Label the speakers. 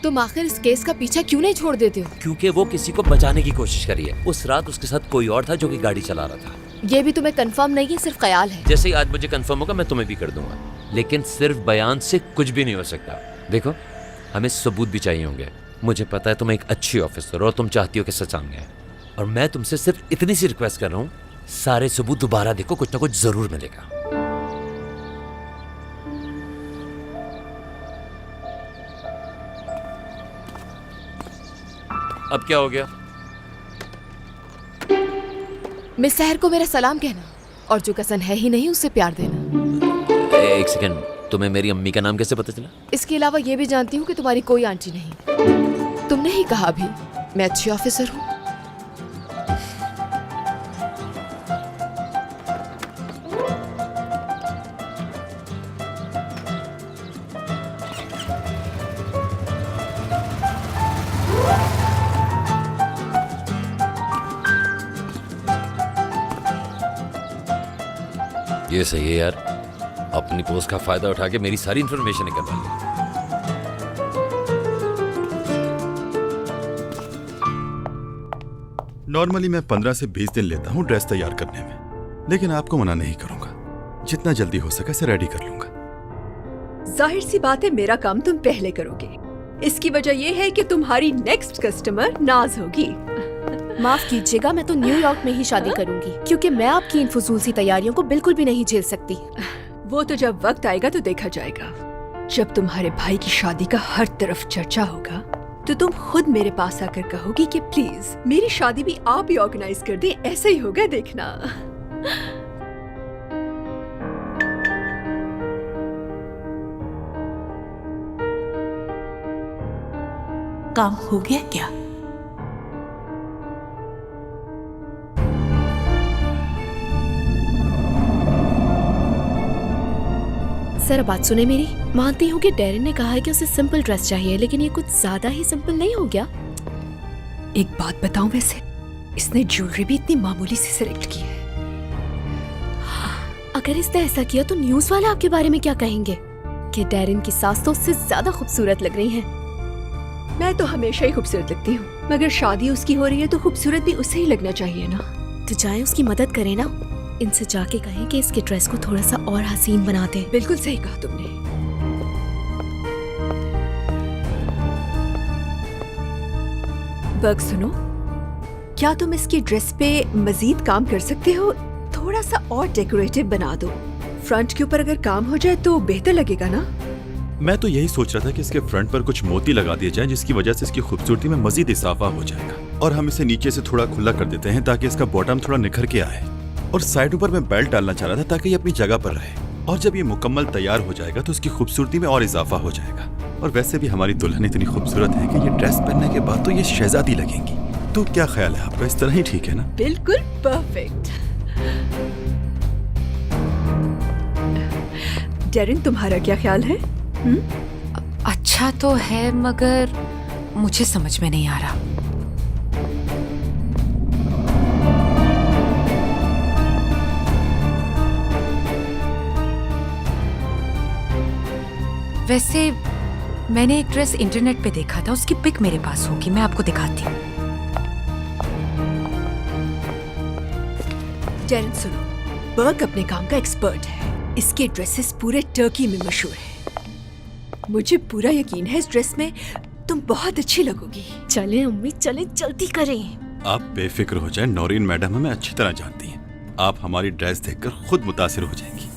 Speaker 1: तुम आखिर इस केस का पीछा क्यों नहीं छोड़ देते हो?
Speaker 2: क्योंकि वो किसी को बचाने की कोशिश करी है। उस रात उसके साथ कोई और था जो कि गाड़ी चला रहा था।
Speaker 1: ये भी तुम्हें कंफर्म नहीं है, सिर्फ ख्याल है।
Speaker 2: जैसे ही आज मुझे कंफर्म होगा मैं तुम्हें भी कर दूंगा, लेकिन सिर्फ बयान से कुछ भी नहीं हो सकता। देखो, हमें सबूत भी चाहिए होंगे। मुझे पता है तुम एक अच्छी ऑफिसर हो और तुम चाहती हो कि सच सामने आए, और मैं तुमसे सिर्फ इतनी सी रिक्वेस्ट कर रहा हूँ, सारे सबूत दोबारा देखो, कुछ ना कुछ जरूर मिलेगा। अब क्या हो गया?
Speaker 1: मिस सहर को मेरा सलाम कहना, और जो कसन है ही नहीं उससे प्यार देना।
Speaker 2: एक सेकंड, तुम्हें मेरी अम्मी का नाम कैसे पता चला?
Speaker 1: इसके अलावा ये भी जानती हूँ कि तुम्हारी कोई आंटी नहीं। तुमने ही कहा भी मैं अच्छी ऑफिसर हूँ।
Speaker 2: ये सही है यार, अपनी पोस्ट का फायदा उठा के मेरी सारी इंफॉर्मेशन निकलवा ली।
Speaker 3: नॉर्मली मैं 15 से 20 दिन लेता हूँ ड्रेस तैयार करने में, लेकिन आपको मना नहीं करूंगा। जितना जल्दी हो सके इसे रेडी कर लूंगा।
Speaker 4: जाहिर सी बात है मेरा काम तुम पहले करोगे। इसकी वजह यह है कि तुम्हारी नेक्स्ट कस्टमर नाज होगी।
Speaker 5: माफ कीजिएगा, मैं तो न्यूयॉर्क में ही शादी करूंगी, क्योंकि मैं आपकी इन फजूल सी तैयारियों को बिल्कुल भी नहीं झेल सकती।
Speaker 4: वो तो जब वक्त आएगा तो देखा जाएगा। जब तुम्हारे भाई की शादी का हर तरफ चर्चा होगा तो तुम खुद मेरे पास आकर कहोगी कि प्लीज मेरी शादी भी आप ही ऑर्गेनाइज कर दें। ऐसा ही होगा, देखना।
Speaker 6: काम हो गया क्या?
Speaker 5: सर, बात सुने मेरी। मानती हूँ कि डेरिन ने कहा है कि उसे सिंपल ड्रेस चाहिए, लेकिन ये कुछ ज्यादा ही सिंपल नहीं हो गया?
Speaker 4: एक बात बताऊं, वैसे इसने ज्वेलरी भी इतनी मामूली सी सिलेक्ट की है।
Speaker 5: अगर इसने ऐसा किया तो न्यूज वाले आपके बारे में क्या कहेंगे कि डेरिन की सास तो उससे ज्यादा खूबसूरत लग रही है।
Speaker 4: मैं तो हमेशा ही खूबसूरत लगती हूँ, मगर शादी उसकी हो रही है तो खूबसूरत भी उसे ही लगना चाहिए ना।
Speaker 5: तो जाए उसकी मदद करें ना। इनसे जाके कहें कि इसके ड्रेस को थोड़ा सा और हसीन बना दे।
Speaker 4: बिल्कुल सही कहा तुमने। बग सुनो, क्या तुम इसकी ड्रेस पे मजीद काम कर सकते हो? थोड़ा सा और डेकोरेटिव बना दो। फ्रंट के ऊपर अगर काम हो जाए तो बेहतर लगेगा ना।
Speaker 3: मैं तो यही सोच रहा था कि इसके फ्रंट पर कुछ मोती लगा दिए जाएं, जिसकी वजह से इसकी खूबसूरती में मजीद इजाफा हो जाएगा। और हम इसे नीचे से थोड़ा खुला कर देते हैं ताकि इसका बॉटम थोड़ा निखर के आए। और साइडों पर मैं बेल्ट डालना चाह रहा था ताकि ये अपनी जगह पर रहे। और जब ये मुकम्मल तैयार हो जाएगा तो उसकी खूबसूरती में और इजाफा हो जाएगा। और वैसे भी हमारी दुल्हन इतनी खूबसूरत है कि ये ड्रेस पहनने के बाद तो ये शहजादी लगेंगी। तो क्या ख्याल है आपका? इस तरह ही ठीक है ना?
Speaker 4: बिल्कुल परफेक्ट। डेरिन, तुम्हारा क्या ख्याल है?
Speaker 6: अच्छा तो है, मगर मुझे समझ में नहीं आ रहा। वैसे मैंने एक ड्रेस इंटरनेट पे देखा था, उसकी पिक मेरे पास होगी, मैं आपको दिखाती हूँ।
Speaker 4: डेरिन सुनो, बर्ग अपने काम का एक्सपर्ट है। इसके ड्रेसेस पूरे टर्की में मशहूर है। मुझे पूरा यकीन है इस ड्रेस में तुम बहुत अच्छी लगोगी।
Speaker 5: चले अम्मी, चले, जल्दी करें।
Speaker 3: आप बेफिक्र हो जाएं, नौरीन मैडम हमें अच्छी तरह जानती हैं। आप हमारी ड्रेस देखकर खुद मुतासिर हो जाएंगी।